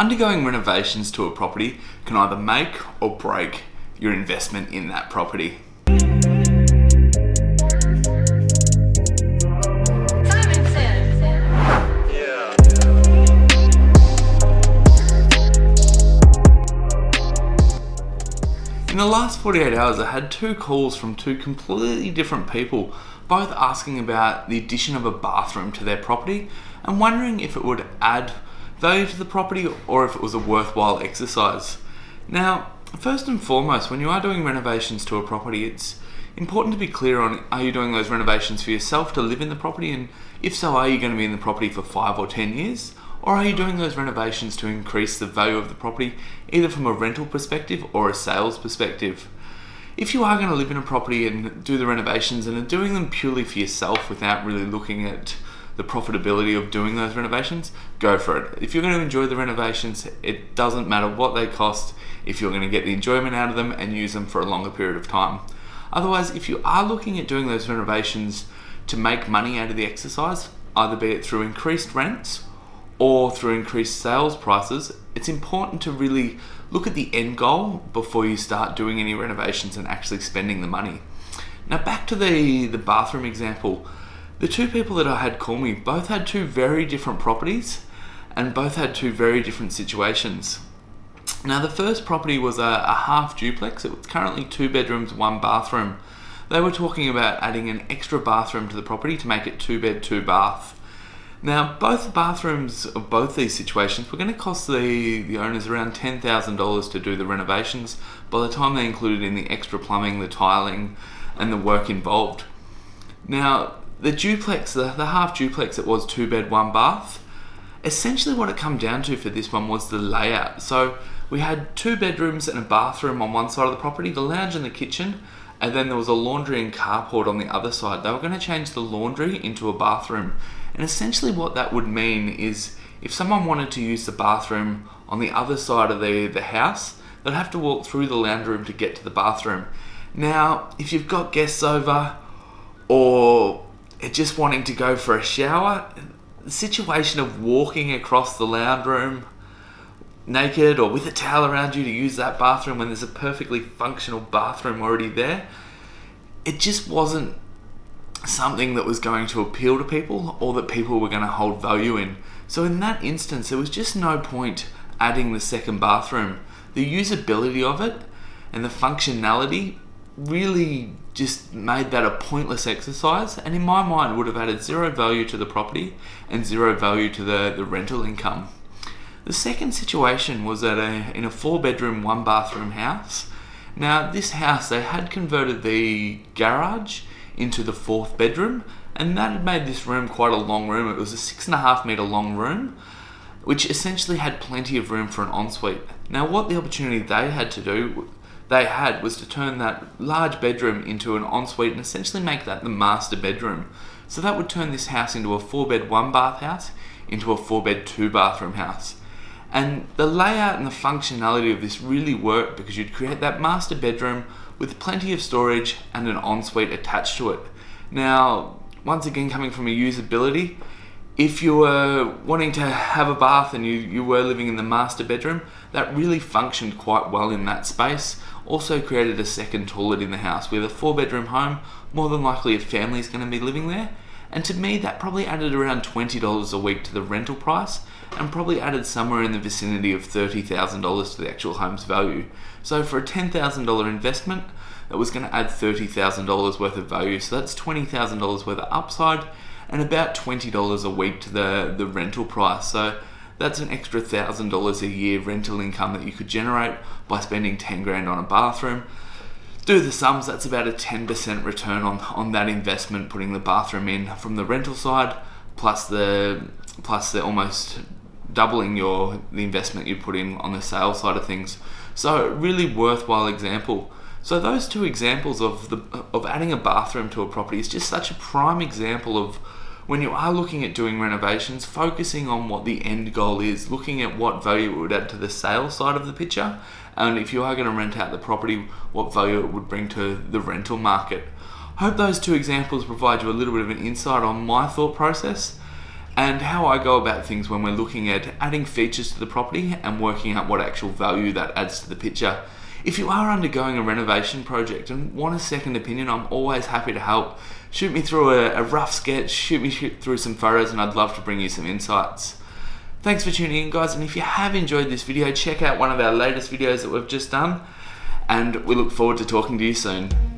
Undergoing renovations to a property can either make or break your investment in that property. In the last 48 hours, I had 2 calls from 2 completely different people, both asking about the addition of a bathroom to their property and wondering if it would add value to the property or if it was a worthwhile exercise. Now, first and foremost, when you are doing renovations to a property, it's important to be clear on, are you doing those renovations for yourself to live in the property, and if so, are you going to be in the property for 5 or 10 years? Or are you doing those renovations to increase the value of the property, either from a rental perspective or a sales perspective? If you are going to live in a property and do the renovations and are doing them purely for yourself without really looking at the profitability of doing those renovations, go for it. If you're going to enjoy the renovations, it doesn't matter what they cost if you're going to get the enjoyment out of them and use them for a longer period of time. Otherwise, if you are looking at doing those renovations to make money out of the exercise, either be it through increased rents or through increased sales prices, it's important to really look at the end goal before you start doing any renovations and actually spending the money. Now, back to the bathroom example. The 2 people that I had call me both had 2 very different properties and both had 2 very different situations. Now, the first property was a half duplex. It was currently 2 bedrooms, 1 bathroom. They were talking about adding an extra bathroom to the property to make it 2 bed, 2 bath. Now, both bathrooms of both these situations were going to cost the owners around $10,000 to do the renovations by the time they included in the extra plumbing, the tiling, and the work involved. Now, the duplex, the half duplex, it was 2 bed, 1 bath. Essentially what it come down to for this one was the layout. So we had 2 bedrooms and a bathroom on one side of the property, the lounge and the kitchen, and then there was a laundry and carport on the other side. They were going to change the laundry into a bathroom. And essentially what that would mean is if someone wanted to use the bathroom on the other side of the house, they'd have to walk through the lounge room to get to the bathroom. Now, if you've got guests over or just wanting to go for a shower, the situation of walking across the lounge room naked or with a towel around you to use that bathroom when there's a perfectly functional bathroom already there, it just wasn't something that was going to appeal to people or that people were going to hold value in. So in that instance, there was just no point adding the second bathroom. The usability of it and the functionality really just made that a pointless exercise, and in my mind would have added 0 value to the property and 0 value to the rental income. The second situation was in a 4 bedroom, 1 bathroom house. Now, this house, they had converted the garage into the 4th bedroom, and that had made this room quite a long room. It was a 6.5 metre long room, which essentially had plenty of room for an ensuite. Now, what the opportunity they had was to turn that large bedroom into an ensuite and essentially make that the master bedroom. So that would turn this house into a 4 bed, 1 bath house into a 4 bed, 2 bathroom house. And the layout and the functionality of this really worked because you'd create that master bedroom with plenty of storage and an ensuite attached to it. Now, once again, coming from a usability, if you were wanting to have a bath and you were living in the master bedroom, that really functioned quite well in that space. Also created a second toilet in the house. With a 4 bedroom home, more than likely a family's going to be living there. And to me, that probably added around $20 a week to the rental price and probably added somewhere in the vicinity of $30,000 to the actual home's value. So for a $10,000 investment, that was going to add $30,000 worth of value. So that's $20,000 worth of upside and about $20 a week to the rental price. So that's an extra $1,000 a year rental income that you could generate by spending 10 grand on a bathroom. Do the sums, that's about a 10% return on that investment, putting the bathroom in from the rental side, plus the almost doubling the investment you put in on the sales side of things. So really worthwhile example. So those 2 examples of adding a bathroom to a property is just such a prime example of when you are looking at doing renovations, focusing on what the end goal is, looking at what value it would add to the sales side of the picture, and if you are going to rent out the property, what value it would bring to the rental market. Hope those 2 examples provide you a little bit of an insight on my thought process. and how I go about things when we're looking at adding features to the property and working out what actual value that adds to the picture. If you are undergoing a renovation project and want a second opinion, I'm always happy to help. Shoot me through a rough sketch, shoot me through some photos, and I'd love to bring you some insights. Thanks for tuning in, guys, and if you have enjoyed this video, check out one of our latest videos that we've just done, and we look forward to talking to you soon.